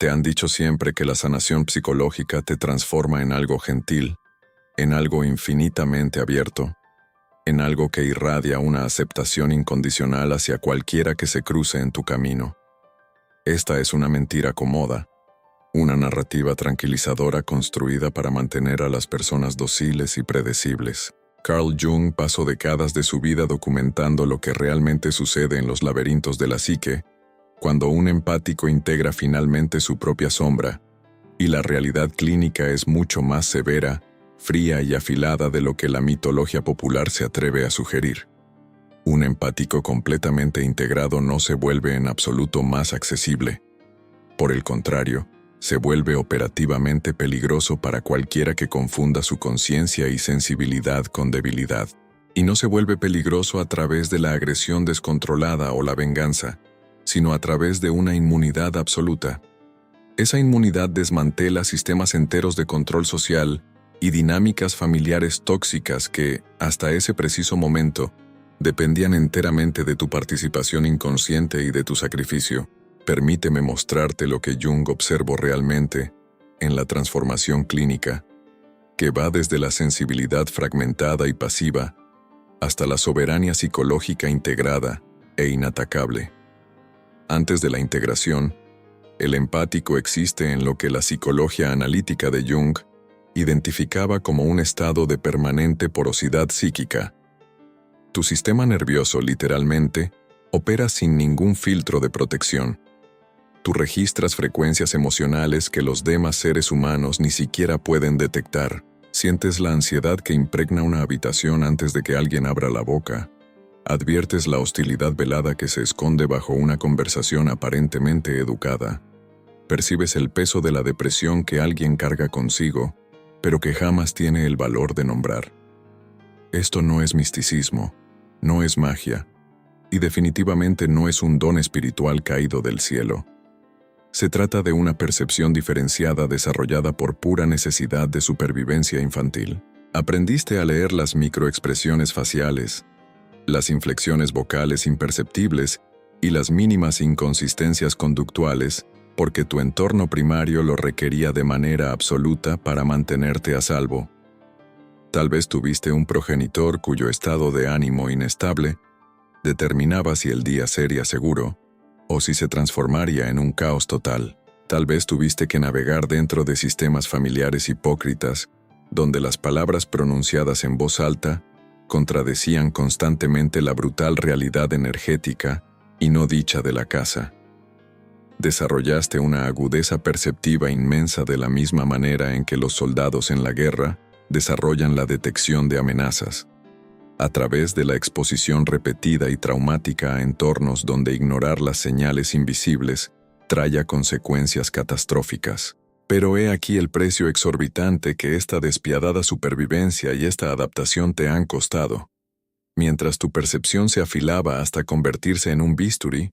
Te han dicho siempre que la sanación psicológica te transforma en algo gentil, en algo infinitamente abierto, en algo que irradia una aceptación incondicional hacia cualquiera que se cruce en tu camino. Esta es una mentira cómoda, una narrativa tranquilizadora construida para mantener a las personas dóciles y predecibles. Carl Jung pasó décadas de su vida documentando lo que realmente sucede en los laberintos de la psique, cuando un empático integra finalmente su propia sombra, y la realidad clínica es mucho más severa, fría y afilada de lo que la mitología popular se atreve a sugerir. Un empático completamente integrado no se vuelve en absoluto más accesible. Por el contrario, se vuelve operativamente peligroso para cualquiera que confunda su conciencia y sensibilidad con debilidad. Y no se vuelve peligroso a través de la agresión descontrolada o la venganza, sino a través de una inmunidad absoluta. Esa inmunidad desmantela sistemas enteros de control social y dinámicas familiares tóxicas que, hasta ese preciso momento, dependían enteramente de tu participación inconsciente y de tu sacrificio. Permíteme mostrarte lo que Jung observó realmente en la transformación clínica, que va desde la sensibilidad fragmentada y pasiva hasta la soberanía psicológica integrada e inatacable. Antes de la integración, el empático existe en lo que la psicología analítica de Jung identificaba como un estado de permanente porosidad psíquica. Tu sistema nervioso, literalmente, opera sin ningún filtro de protección. Tú registras frecuencias emocionales que los demás seres humanos ni siquiera pueden detectar. Sientes la ansiedad que impregna una habitación antes de que alguien abra la boca. Adviertes la hostilidad velada que se esconde bajo una conversación aparentemente educada. Percibes el peso de la depresión que alguien carga consigo, pero que jamás tiene el valor de nombrar. Esto no es misticismo, no es magia, y definitivamente no es un don espiritual caído del cielo. Se trata de una percepción diferenciada desarrollada por pura necesidad de supervivencia infantil. Aprendiste a leer las microexpresiones faciales, las inflexiones vocales imperceptibles y las mínimas inconsistencias conductuales, porque tu entorno primario lo requería de manera absoluta para mantenerte a salvo. Tal vez tuviste un progenitor cuyo estado de ánimo inestable determinaba si el día sería seguro o si se transformaría en un caos total. Tal vez tuviste que navegar dentro de sistemas familiares hipócritas, donde las palabras pronunciadas en voz alta contradecían constantemente la brutal realidad energética y no dicha de la casa. Desarrollaste una agudeza perceptiva inmensa de la misma manera en que los soldados en la guerra desarrollan la detección de amenazas, a través de la exposición repetida y traumática a entornos donde ignorar las señales invisibles trae consecuencias catastróficas. Pero he aquí el precio exorbitante que esta despiadada supervivencia y esta adaptación te han costado. Mientras tu percepción se afilaba hasta convertirse en un bisturí,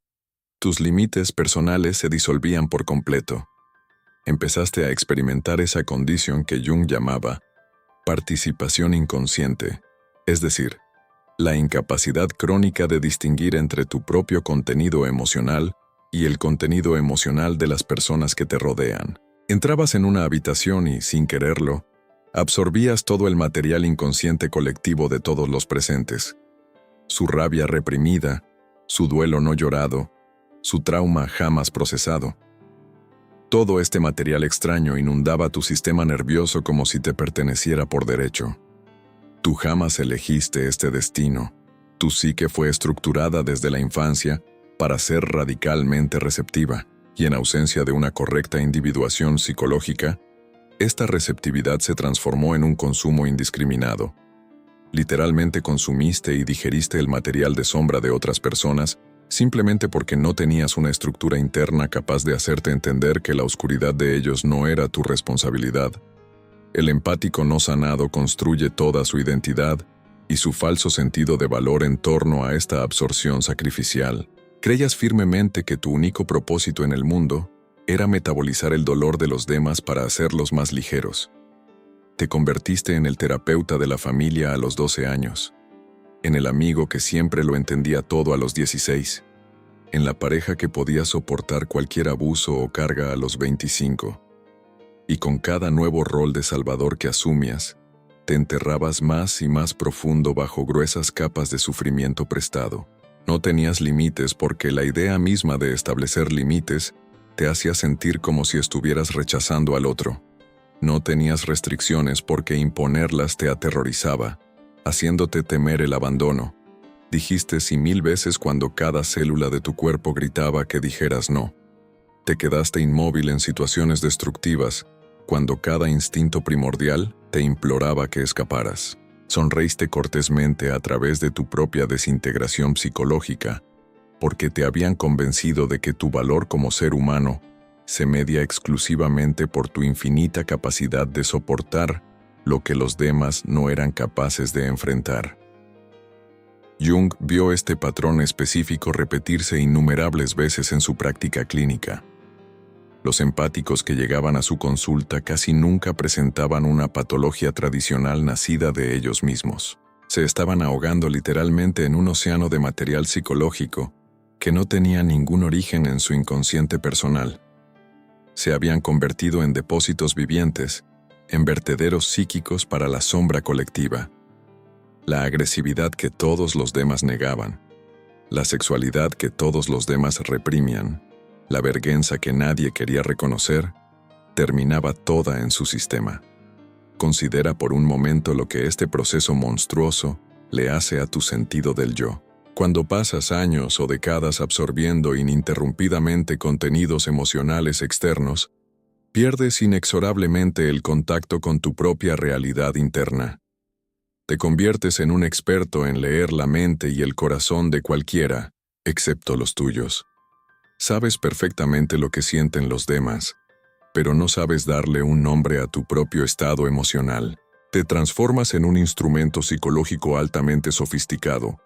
tus límites personales se disolvían por completo. Empezaste a experimentar esa condición que Jung llamaba participación inconsciente, es decir, la incapacidad crónica de distinguir entre tu propio contenido emocional y el contenido emocional de las personas que te rodean. Entrabas en una habitación y, sin quererlo, absorbías todo el material inconsciente colectivo de todos los presentes. Su rabia reprimida, su duelo no llorado, su trauma jamás procesado. Todo este material extraño inundaba tu sistema nervioso como si te perteneciera por derecho. Tú jamás elegiste este destino. Tu psique fue estructurada desde la infancia para ser radicalmente receptiva, y en ausencia de una correcta individuación psicológica, esta receptividad se transformó en un consumo indiscriminado. Literalmente consumiste y digeriste el material de sombra de otras personas simplemente porque no tenías una estructura interna capaz de hacerte entender que la oscuridad de ellos no era tu responsabilidad. El empático no sanado construye toda su identidad y su falso sentido de valor en torno a esta absorción sacrificial. Creías firmemente que tu único propósito en el mundo era metabolizar el dolor de los demás para hacerlos más ligeros. Te convertiste en el terapeuta de la familia a los 12 años, en el amigo que siempre lo entendía todo a los 16, en la pareja que podía soportar cualquier abuso o carga a los 25. Y con cada nuevo rol de salvador que asumías, te enterrabas más y más profundo bajo gruesas capas de sufrimiento prestado. No tenías límites porque la idea misma de establecer límites te hacía sentir como si estuvieras rechazando al otro. No tenías restricciones porque imponerlas te aterrorizaba, haciéndote temer el abandono. Dijiste sí 1000 veces cuando cada célula de tu cuerpo gritaba que dijeras no. Te quedaste inmóvil en situaciones destructivas, cuando cada instinto primordial te imploraba que escaparas. Sonreíste cortésmente a través de tu propia desintegración psicológica, porque te habían convencido de que tu valor como ser humano se media exclusivamente por tu infinita capacidad de soportar lo que los demás no eran capaces de enfrentar. Jung vio este patrón específico repetirse innumerables veces en su práctica clínica. Los empáticos que llegaban a su consulta casi nunca presentaban una patología tradicional nacida de ellos mismos. Se estaban ahogando literalmente en un océano de material psicológico que no tenía ningún origen en su inconsciente personal. Se habían convertido en depósitos vivientes, en vertederos psíquicos para la sombra colectiva. La agresividad que todos los demás negaban, la sexualidad que todos los demás reprimían, la vergüenza que nadie quería reconocer, terminaba toda en su sistema. Considera por un momento lo que este proceso monstruoso le hace a tu sentido del yo. Cuando pasas años o décadas absorbiendo ininterrumpidamente contenidos emocionales externos, pierdes inexorablemente el contacto con tu propia realidad interna. Te conviertes en un experto en leer la mente y el corazón de cualquiera, excepto los tuyos. Sabes perfectamente lo que sienten los demás, pero no sabes darle un nombre a tu propio estado emocional. Te transformas en un instrumento psicológico altamente sofisticado,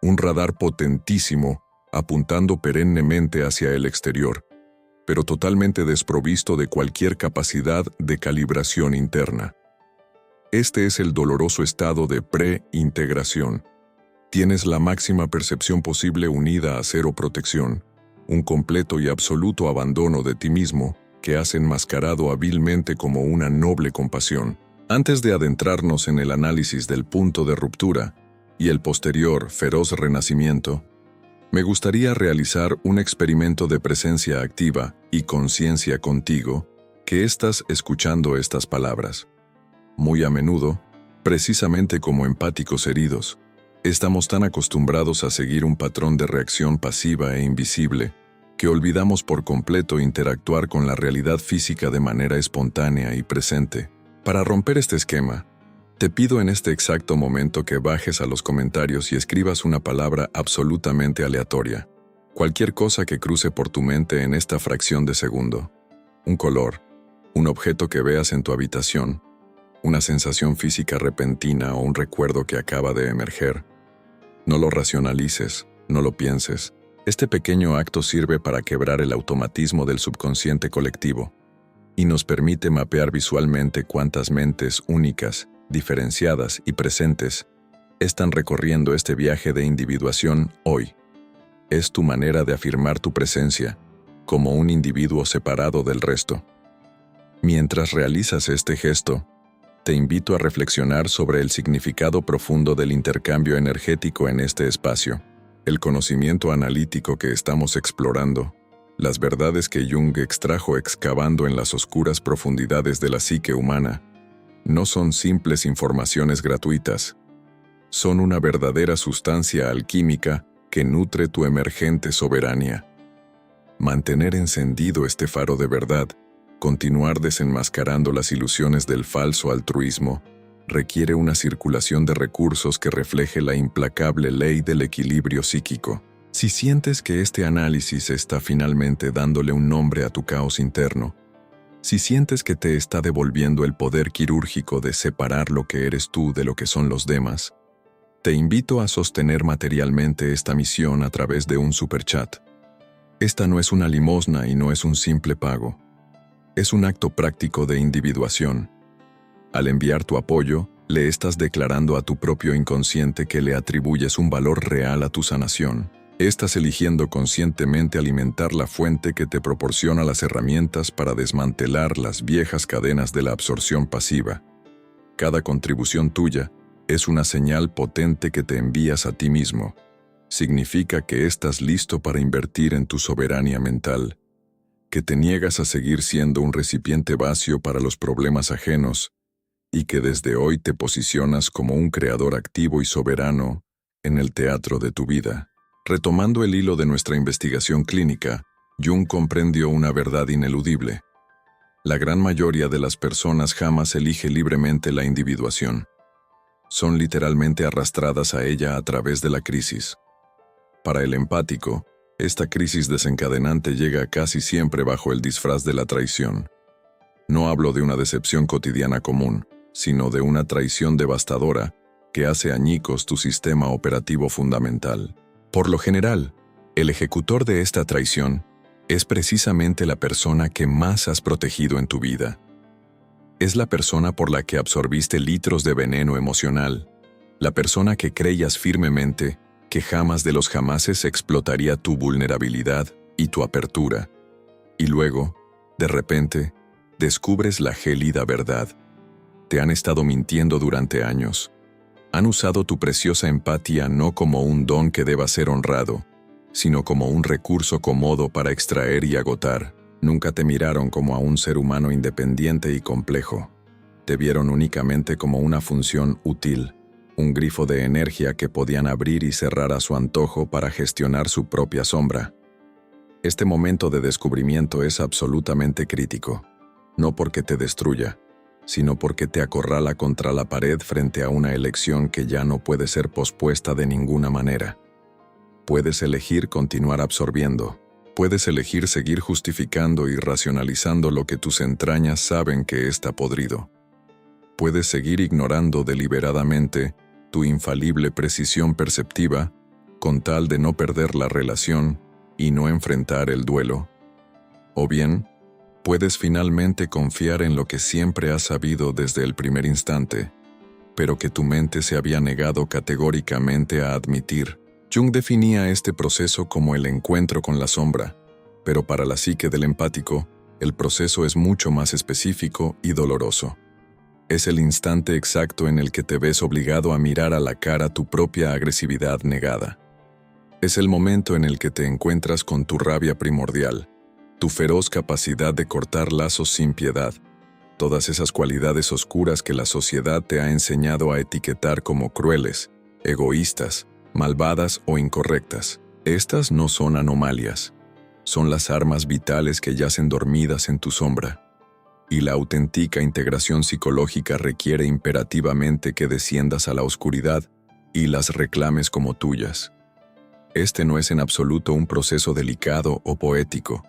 un radar potentísimo apuntando perennemente hacia el exterior, pero totalmente desprovisto de cualquier capacidad de calibración interna. Este es el doloroso estado de pre-integración. Tienes la máxima percepción posible unida a cero protección, un completo y absoluto abandono de ti mismo que has enmascarado hábilmente como una noble compasión. Antes de adentrarnos en el análisis del punto de ruptura y el posterior feroz renacimiento, me gustaría realizar un experimento de presencia activa y conciencia contigo que estás escuchando estas palabras. Muy a menudo, precisamente como empáticos heridos, estamos tan acostumbrados a seguir un patrón de reacción pasiva e invisible que olvidamos por completo interactuar con la realidad física de manera espontánea y presente. Para romper este esquema, te pido en este exacto momento que bajes a los comentarios y escribas una palabra absolutamente aleatoria. Cualquier cosa que cruce por tu mente en esta fracción de segundo. Un color, un objeto que veas en tu habitación, una sensación física repentina o un recuerdo que acaba de emerger. No lo racionalices, no lo pienses. Este pequeño acto sirve para quebrar el automatismo del subconsciente colectivo y nos permite mapear visualmente cuántas mentes únicas, diferenciadas y presentes están recorriendo este viaje de individuación hoy. Es tu manera de afirmar tu presencia como un individuo separado del resto. Mientras realizas este gesto, te invito a reflexionar sobre el significado profundo del intercambio energético en este espacio, el conocimiento analítico que estamos explorando, las verdades que Jung extrajo excavando en las oscuras profundidades de la psique humana, no son simples informaciones gratuitas, son una verdadera sustancia alquímica que nutre tu emergente soberanía. Mantener encendido este faro de verdad, continuar desenmascarando las ilusiones del falso altruismo, requiere una circulación de recursos que refleje la implacable ley del equilibrio psíquico. Si sientes que este análisis está finalmente dándole un nombre a tu caos interno, si sientes que te está devolviendo el poder quirúrgico de separar lo que eres tú de lo que son los demás, te invito a sostener materialmente esta misión a través de un superchat. Esta no es una limosna y no es un simple pago. Es un acto práctico de individuación. Al enviar tu apoyo, le estás declarando a tu propio inconsciente que le atribuyes un valor real a tu sanación. Estás eligiendo conscientemente alimentar la fuente que te proporciona las herramientas para desmantelar las viejas cadenas de la absorción pasiva. Cada contribución tuya es una señal potente que te envías a ti mismo. Significa que estás listo para invertir en tu soberanía mental, que te niegas a seguir siendo un recipiente vacío para los problemas ajenos y que desde hoy te posicionas como un creador activo y soberano en el teatro de tu vida. Retomando el hilo de nuestra investigación clínica, Jung comprendió una verdad ineludible. La gran mayoría de las personas jamás elige libremente la individuación. Son literalmente arrastradas a ella a través de la crisis. Para el empático, esta crisis desencadenante llega casi siempre bajo el disfraz de la traición. No hablo de una decepción cotidiana común, sino de una traición devastadora que hace añicos tu sistema operativo fundamental. Por lo general, el ejecutor de esta traición es precisamente la persona que más has protegido en tu vida. Es la persona por la que absorbiste litros de veneno emocional, la persona que creías firmemente que jamás de los jamases explotaría tu vulnerabilidad y tu apertura. Y luego, de repente, descubres la gélida verdad. Te han estado mintiendo durante años. Han usado tu preciosa empatía no como un don que deba ser honrado, sino como un recurso cómodo para extraer y agotar. Nunca te miraron como a un ser humano independiente y complejo. Te vieron únicamente como una función útil, un grifo de energía que podían abrir y cerrar a su antojo para gestionar su propia sombra. Este momento de descubrimiento es absolutamente crítico, no porque te destruya, sino porque te acorrala contra la pared frente a una elección que ya no puede ser pospuesta de ninguna manera. Puedes elegir continuar absorbiendo. Puedes elegir seguir justificando y racionalizando lo que tus entrañas saben que está podrido. Puedes seguir ignorando deliberadamente tu infalible precisión perceptiva con tal de no perder la relación y no enfrentar el duelo. O bien, puedes finalmente confiar en lo que siempre has sabido desde el primer instante, pero que tu mente se había negado categóricamente a admitir. Jung definía este proceso como el encuentro con la sombra, pero para la psique del empático, el proceso es mucho más específico y doloroso. Es el instante exacto en el que te ves obligado a mirar a la cara tu propia agresividad negada. Es el momento en el que te encuentras con tu rabia primordial, tu feroz capacidad de cortar lazos sin piedad, todas esas cualidades oscuras que la sociedad te ha enseñado a etiquetar como crueles, egoístas, malvadas o incorrectas. Estas no son anomalias, son las armas vitales que yacen dormidas en tu sombra. Y la auténtica integración psicológica requiere imperativamente que desciendas a la oscuridad y las reclames como tuyas. Este no es en absoluto un proceso delicado o poético.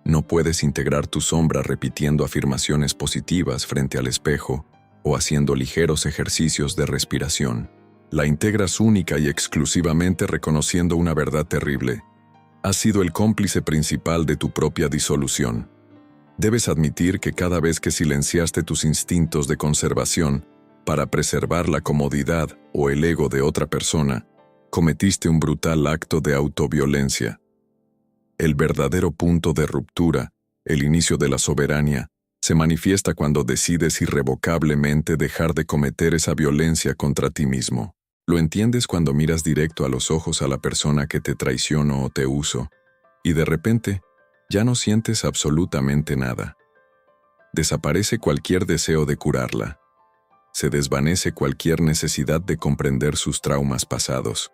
No puedes integrar tu sombra repitiendo afirmaciones positivas frente al espejo o haciendo ligeros ejercicios de respiración. La integras única y exclusivamente reconociendo una verdad terrible. Has sido el cómplice principal de tu propia disolución. Debes admitir que cada vez que silenciaste tus instintos de conservación para preservar la comodidad o el ego de otra persona, cometiste un brutal acto de autoviolencia. El verdadero punto de ruptura, el inicio de la soberanía, se manifiesta cuando decides irrevocablemente dejar de cometer esa violencia contra ti mismo. Lo entiendes cuando miras directo a los ojos a la persona que te traicionó o te usó, y de repente, ya no sientes absolutamente nada. Desaparece cualquier deseo de curarla. Se desvanece cualquier necesidad de comprender sus traumas pasados.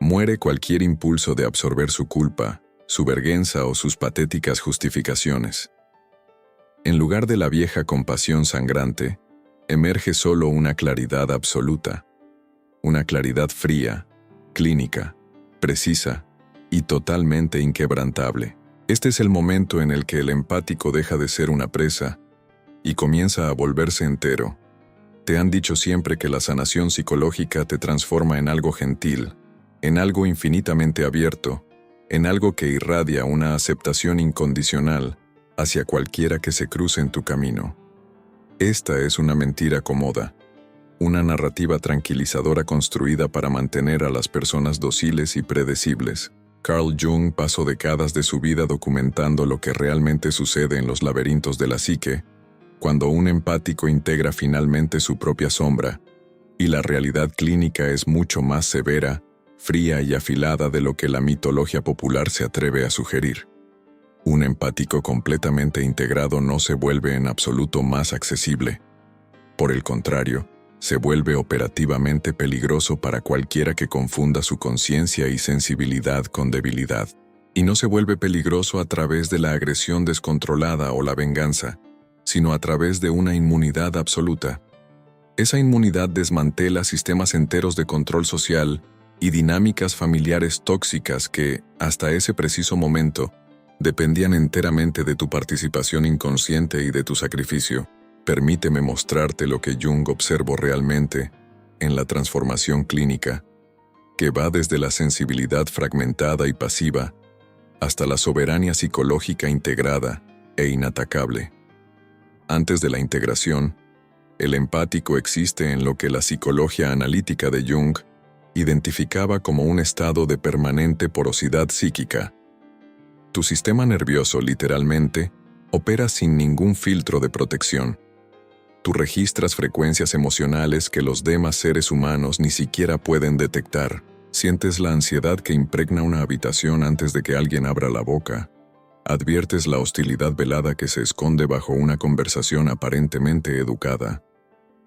Muere cualquier impulso de absorber su culpa, su vergüenza o sus patéticas justificaciones. En lugar de la vieja compasión sangrante, emerge solo una claridad absoluta, una claridad fría, clínica, precisa y totalmente inquebrantable. Este es el momento en el que el empático deja de ser una presa y comienza a volverse entero. Te han dicho siempre que la sanación psicológica te transforma en algo gentil, en algo infinitamente abierto, en algo que irradia una aceptación incondicional hacia cualquiera que se cruce en tu camino. Esta es una mentira cómoda, una narrativa tranquilizadora construida para mantener a las personas dóciles y predecibles. Carl Jung pasó décadas de su vida documentando lo que realmente sucede en los laberintos de la psique, cuando un empático integra finalmente su propia sombra, y la realidad clínica es mucho más severa, fría y afilada de lo que la mitología popular se atreve a sugerir. Un empático completamente integrado no se vuelve en absoluto más accesible. Por el contrario, se vuelve operativamente peligroso para cualquiera que confunda su conciencia y sensibilidad con debilidad. Y no se vuelve peligroso a través de la agresión descontrolada o la venganza, sino a través de una inmunidad absoluta. Esa inmunidad desmantela sistemas enteros de control social y dinámicas familiares tóxicas que, hasta ese preciso momento, dependían enteramente de tu participación inconsciente y de tu sacrificio. Permíteme mostrarte lo que Jung observó realmente en la transformación clínica, que va desde la sensibilidad fragmentada y pasiva hasta la soberanía psicológica integrada e inatacable. Antes de la integración, el empático existe en lo que la psicología analítica de Jung identificaba como un estado de permanente porosidad psíquica. Tu sistema nervioso, literalmente, opera sin ningún filtro de protección. Tú registras frecuencias emocionales que los demás seres humanos ni siquiera pueden detectar. Sientes la ansiedad que impregna una habitación antes de que alguien abra la boca. Adviertes la hostilidad velada que se esconde bajo una conversación aparentemente educada.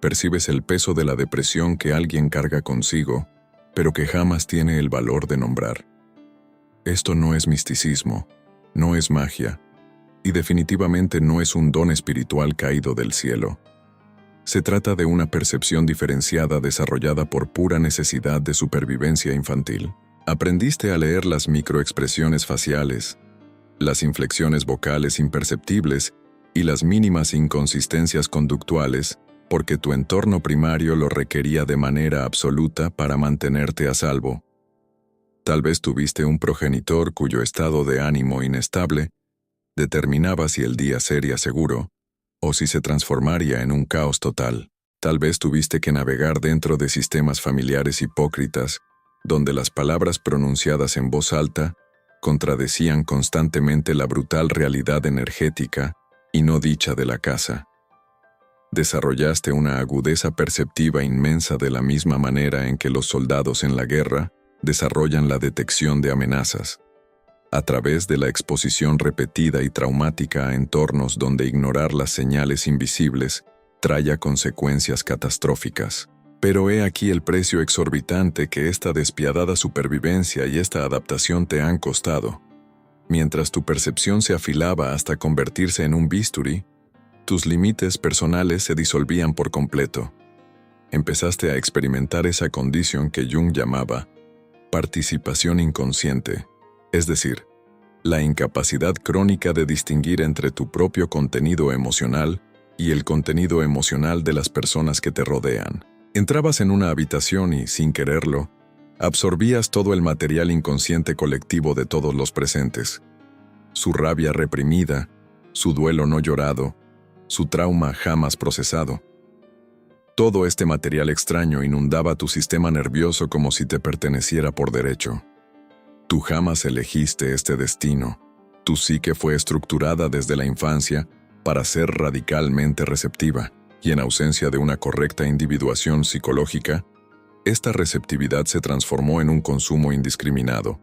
Percibes el peso de la depresión que alguien carga consigo, pero que jamás tiene el valor de nombrar. Esto no es misticismo, no es magia, y definitivamente no es un don espiritual caído del cielo. Se trata de una percepción diferenciada desarrollada por pura necesidad de supervivencia infantil. Aprendiste a leer las microexpresiones faciales, las inflexiones vocales imperceptibles y las mínimas inconsistencias conductuales, porque tu entorno primario lo requería de manera absoluta para mantenerte a salvo. Tal vez tuviste un progenitor cuyo estado de ánimo inestable determinaba si el día sería seguro o si se transformaría en un caos total. Tal vez tuviste que navegar dentro de sistemas familiares hipócritas, donde las palabras pronunciadas en voz alta contradecían constantemente la brutal realidad energética y no dicha de la casa. Desarrollaste una agudeza perceptiva inmensa de la misma manera en que los soldados en la guerra desarrollan la detección de amenazas, a través de la exposición repetida y traumática a entornos donde ignorar las señales invisibles trae consecuencias catastróficas. Pero he aquí el precio exorbitante que esta despiadada supervivencia y esta adaptación te han costado. Mientras tu percepción se afilaba hasta convertirse en un bisturí, tus límites personales se disolvían por completo. Empezaste a experimentar esa condición que Jung llamaba participación inconsciente, es decir, la incapacidad crónica de distinguir entre tu propio contenido emocional y el contenido emocional de las personas que te rodean. Entrabas en una habitación y, sin quererlo, absorbías todo el material inconsciente colectivo de todos los presentes. Su rabia reprimida, su duelo no llorado, su trauma jamás procesado. Todo este material extraño inundaba tu sistema nervioso como si te perteneciera por derecho. Tú jamás elegiste este destino. Tu psique fue estructurada desde la infancia para ser radicalmente receptiva, y en ausencia de una correcta individuación psicológica, esta receptividad se transformó en un consumo indiscriminado.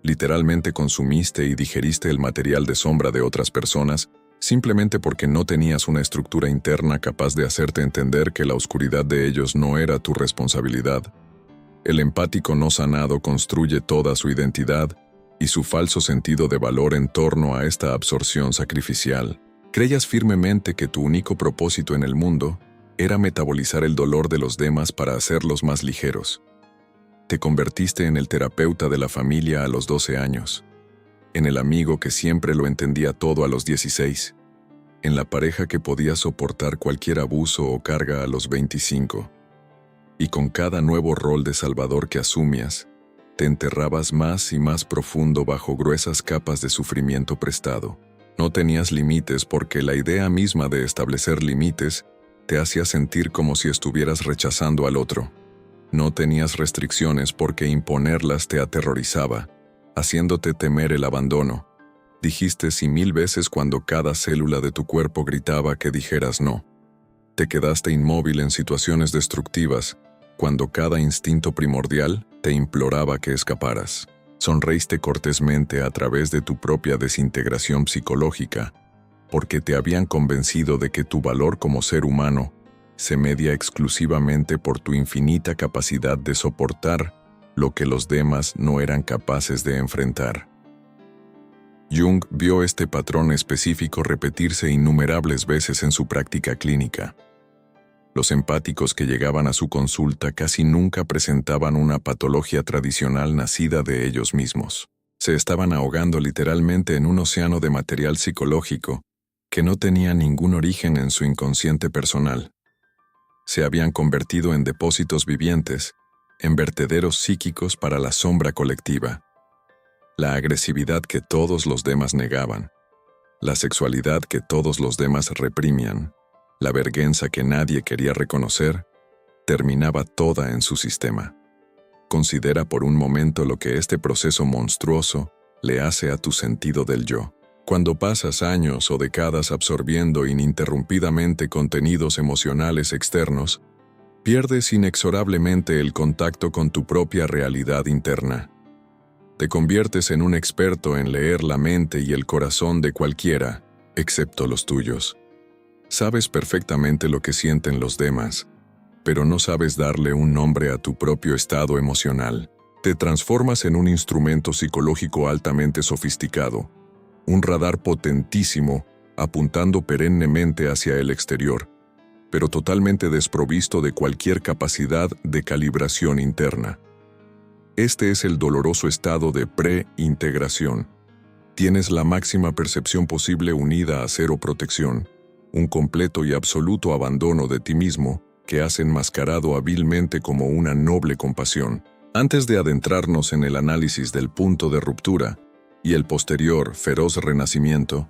Literalmente consumiste y digeriste el material de sombra de otras personas simplemente porque no tenías una estructura interna capaz de hacerte entender que la oscuridad de ellos no era tu responsabilidad. El empático no sanado construye toda su identidad y su falso sentido de valor en torno a esta absorción sacrificial. Creías firmemente que tu único propósito en el mundo era metabolizar el dolor de los demás para hacerlos más ligeros. Te convertiste en el terapeuta de la familia a los 12 años, en el amigo que siempre lo entendía todo a los 16, en la pareja que podía soportar cualquier abuso o carga a los 25. Y con cada nuevo rol de salvador que asumías, te enterrabas más y más profundo bajo gruesas capas de sufrimiento prestado. No tenías límites porque la idea misma de establecer límites te hacía sentir como si estuvieras rechazando al otro. No tenías restricciones porque imponerlas te aterrorizaba, haciéndote temer el abandono. Dijiste sí 1000 veces cuando cada célula de tu cuerpo gritaba que dijeras no. Te quedaste inmóvil en situaciones destructivas, cuando cada instinto primordial te imploraba que escaparas. Sonreíste cortésmente a través de tu propia desintegración psicológica, porque te habían convencido de que tu valor como ser humano se media exclusivamente por tu infinita capacidad de soportar lo que los demás no eran capaces de enfrentar. Jung vio este patrón específico repetirse innumerables veces en su práctica clínica. Los empáticos que llegaban a su consulta casi nunca presentaban una patología tradicional nacida de ellos mismos. Se estaban ahogando literalmente en un océano de material psicológico que no tenía ningún origen en su inconsciente personal. Se habían convertido en depósitos vivientes, en vertederos psíquicos para la sombra colectiva. La agresividad que todos los demás negaban, la sexualidad que todos los demás reprimían, la vergüenza que nadie quería reconocer, terminaba toda en su sistema. Considera por un momento lo que este proceso monstruoso le hace a tu sentido del yo. Cuando pasas años o décadas absorbiendo ininterrumpidamente contenidos emocionales externos, pierdes inexorablemente el contacto con tu propia realidad interna. Te conviertes en un experto en leer la mente y el corazón de cualquiera, excepto los tuyos. Sabes perfectamente lo que sienten los demás, pero no sabes darle un nombre a tu propio estado emocional. Te transformas en un instrumento psicológico altamente sofisticado, un radar potentísimo apuntando perennemente hacia el exterior, pero totalmente desprovisto de cualquier capacidad de calibración interna. Este es el doloroso estado de pre-integración. Tienes la máxima percepción posible unida a cero protección, un completo y absoluto abandono de ti mismo que has enmascarado hábilmente como una noble compasión. Antes de adentrarnos en el análisis del punto de ruptura y el posterior feroz renacimiento,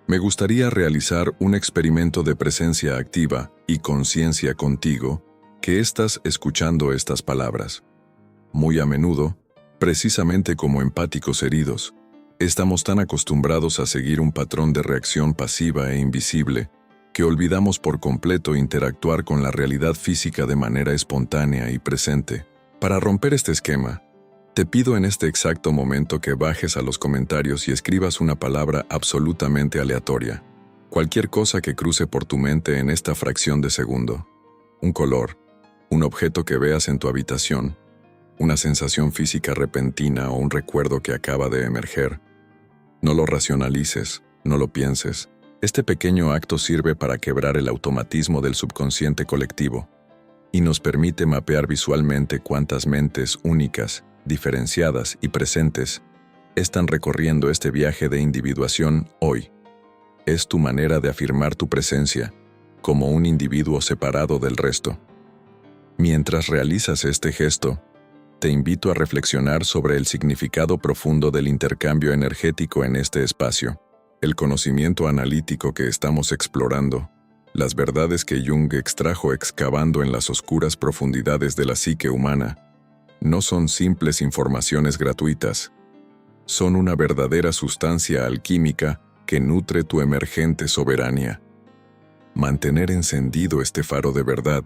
me gustaría realizar un experimento de presencia activa y conciencia contigo que estás escuchando estas palabras. Muy a menudo, precisamente como empáticos heridos, estamos tan acostumbrados a seguir un patrón de reacción pasiva e invisible que olvidamos por completo interactuar con la realidad física de manera espontánea y presente. Para romper este esquema, te pido en este exacto momento que bajes a los comentarios y escribas una palabra absolutamente aleatoria. Cualquier cosa que cruce por tu mente en esta fracción de segundo. Un color, un objeto que veas en tu habitación, una sensación física repentina o un recuerdo que acaba de emerger. No lo racionalices, no lo pienses. Este pequeño acto sirve para quebrar el automatismo del subconsciente colectivo y nos permite mapear visualmente cuántas mentes únicas, diferenciadas y presentes están recorriendo este viaje de individuación hoy. Es tu manera de afirmar tu presencia como un individuo separado del resto. Mientras realizas este gesto, te invito a reflexionar sobre el significado profundo del intercambio energético en este espacio, el conocimiento analítico que estamos explorando, las verdades que Jung extrajo excavando en las oscuras profundidades de la psique humana, no son simples informaciones gratuitas, son una verdadera sustancia alquímica que nutre tu emergente soberanía. Mantener encendido este faro de verdad,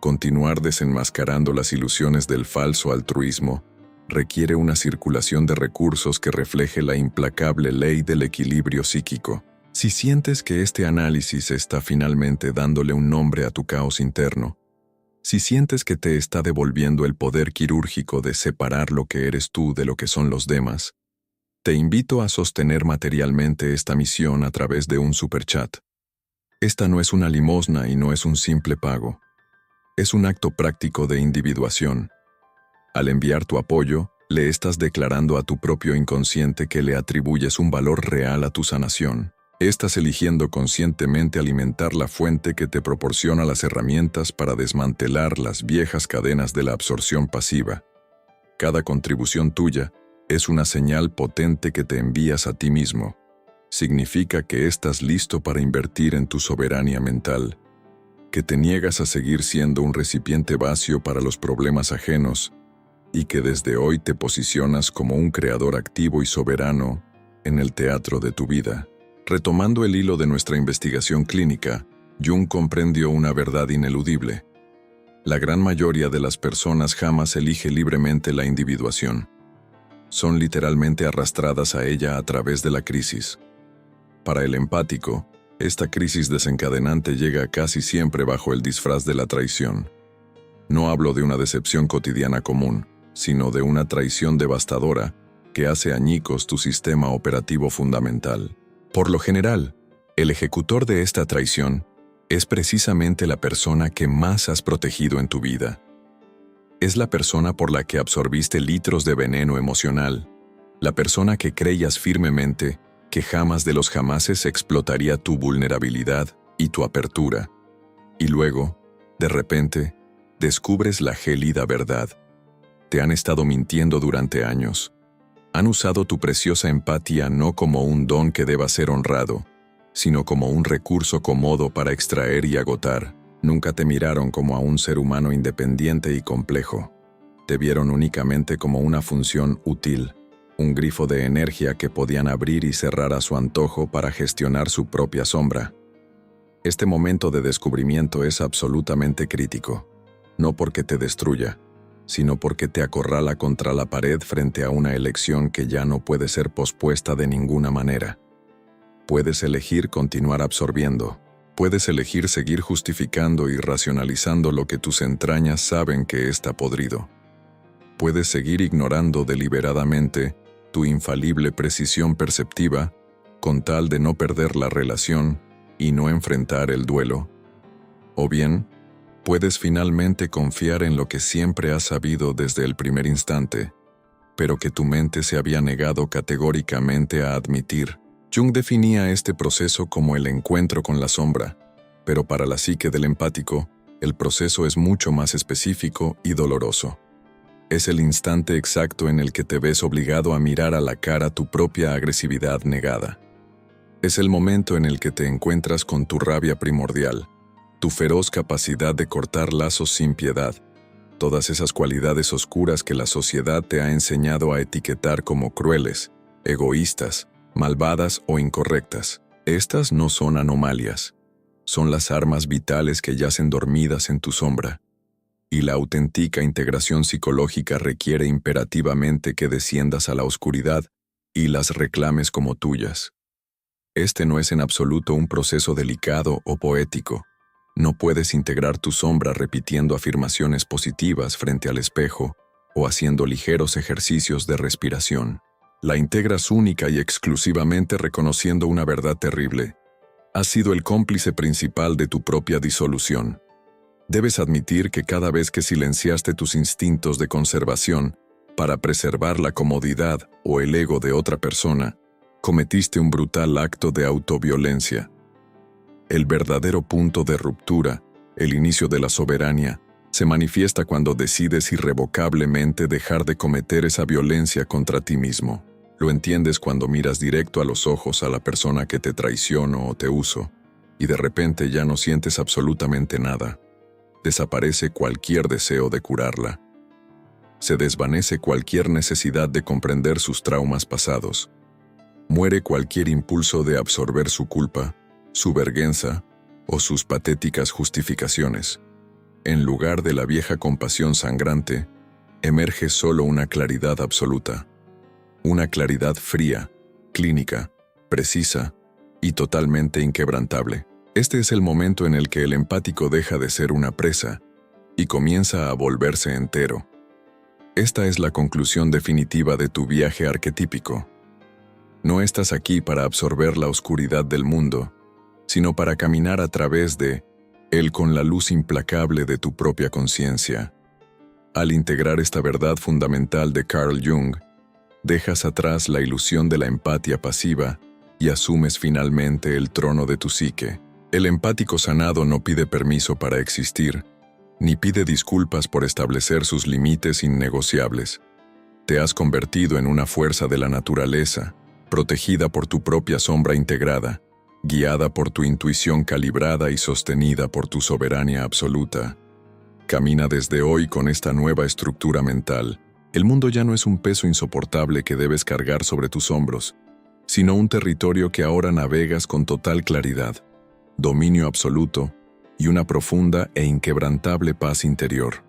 continuar desenmascarando las ilusiones del falso altruismo, requiere una circulación de recursos que refleje la implacable ley del equilibrio psíquico. Si sientes que este análisis está finalmente dándole un nombre a tu caos interno, si sientes que te está devolviendo el poder quirúrgico de separar lo que eres tú de lo que son los demás, te invito a sostener materialmente esta misión a través de un superchat. Esta no es una limosna y no es un simple pago. Es un acto práctico de individuación. Al enviar tu apoyo, le estás declarando a tu propio inconsciente que le atribuyes un valor real a tu sanación. Estás eligiendo conscientemente alimentar la fuente que te proporciona las herramientas para desmantelar las viejas cadenas de la absorción pasiva. Cada contribución tuya es una señal potente que te envías a ti mismo. Significa que estás listo para invertir en tu soberanía mental, que te niegas a seguir siendo un recipiente vacío para los problemas ajenos y que desde hoy te posicionas como un creador activo y soberano en el teatro de tu vida. Retomando el hilo de nuestra investigación clínica, Jung comprendió una verdad ineludible. La gran mayoría de las personas jamás elige libremente la individuación. Son literalmente arrastradas a ella a través de la crisis. Para el empático, esta crisis desencadenante llega casi siempre bajo el disfraz de la traición. No hablo de una decepción cotidiana común, sino de una traición devastadora que hace añicos tu sistema operativo fundamental. Por lo general, el ejecutor de esta traición es precisamente la persona que más has protegido en tu vida. Es la persona por la que absorbiste litros de veneno emocional, la persona que creías firmemente que jamás de los jamases explotaría tu vulnerabilidad y tu apertura. Y luego, de repente, descubres la gélida verdad. Te han estado mintiendo durante años. Han usado tu preciosa empatía no como un don que deba ser honrado, sino como un recurso cómodo para extraer y agotar. Nunca te miraron como a un ser humano independiente y complejo. Te vieron únicamente como una función útil, un grifo de energía que podían abrir y cerrar a su antojo para gestionar su propia sombra. Este momento de descubrimiento es absolutamente crítico, no porque te destruya, sino porque te acorrala contra la pared frente a una elección que ya no puede ser pospuesta de ninguna manera. Puedes elegir continuar absorbiendo. Puedes elegir seguir justificando y racionalizando lo que tus entrañas saben que está podrido. Puedes seguir ignorando deliberadamente tu infalible precisión perceptiva con tal de no perder la relación y no enfrentar el duelo. O bien, puedes finalmente confiar en lo que siempre has sabido desde el primer instante, pero que tu mente se había negado categóricamente a admitir. Jung definía este proceso como el encuentro con la sombra, pero para la psique del empático, el proceso es mucho más específico y doloroso. Es el instante exacto en el que te ves obligado a mirar a la cara tu propia agresividad negada. Es el momento en el que te encuentras con tu rabia primordial, tu feroz capacidad de cortar lazos sin piedad, todas esas cualidades oscuras que la sociedad te ha enseñado a etiquetar como crueles, egoístas, malvadas o incorrectas. Estas no son anomalias, son las armas vitales que yacen dormidas en tu sombra. Y la auténtica integración psicológica requiere imperativamente que desciendas a la oscuridad y las reclames como tuyas. Este no es en absoluto un proceso delicado o poético. No puedes integrar tu sombra repitiendo afirmaciones positivas frente al espejo o haciendo ligeros ejercicios de respiración. La integras única y exclusivamente reconociendo una verdad terrible. Has sido el cómplice principal de tu propia disolución. Debes admitir que cada vez que silenciaste tus instintos de conservación para preservar la comodidad o el ego de otra persona, cometiste un brutal acto de autoviolencia. El verdadero punto de ruptura, el inicio de la soberanía, se manifiesta cuando decides irrevocablemente dejar de cometer esa violencia contra ti mismo. Lo entiendes cuando miras directo a los ojos a la persona que te traicionó o te usó, y de repente ya no sientes absolutamente nada. Desaparece cualquier deseo de curarla. Se desvanece cualquier necesidad de comprender sus traumas pasados. Muere cualquier impulso de absorber su culpa, su vergüenza o sus patéticas justificaciones. En lugar de la vieja compasión sangrante, emerge solo una claridad absoluta. Una claridad fría, clínica, precisa y totalmente inquebrantable. Este es el momento en el que el empático deja de ser una presa y comienza a volverse entero. Esta es la conclusión definitiva de tu viaje arquetípico. No estás aquí para absorber la oscuridad del mundo, sino para caminar a través de él con la luz implacable de tu propia conciencia. Al integrar esta verdad fundamental de Carl Jung, dejas atrás la ilusión de la empatía pasiva y asumes finalmente el trono de tu psique. El empático sanado no pide permiso para existir, ni pide disculpas por establecer sus límites innegociables. Te has convertido en una fuerza de la naturaleza, protegida por tu propia sombra integrada, guiada por tu intuición calibrada y sostenida por tu soberanía absoluta. Camina desde hoy con esta nueva estructura mental, El mundo ya no es un peso insoportable que debes cargar sobre tus hombros, sino un territorio que ahora navegas con total claridad, dominio absoluto y una profunda e inquebrantable paz interior.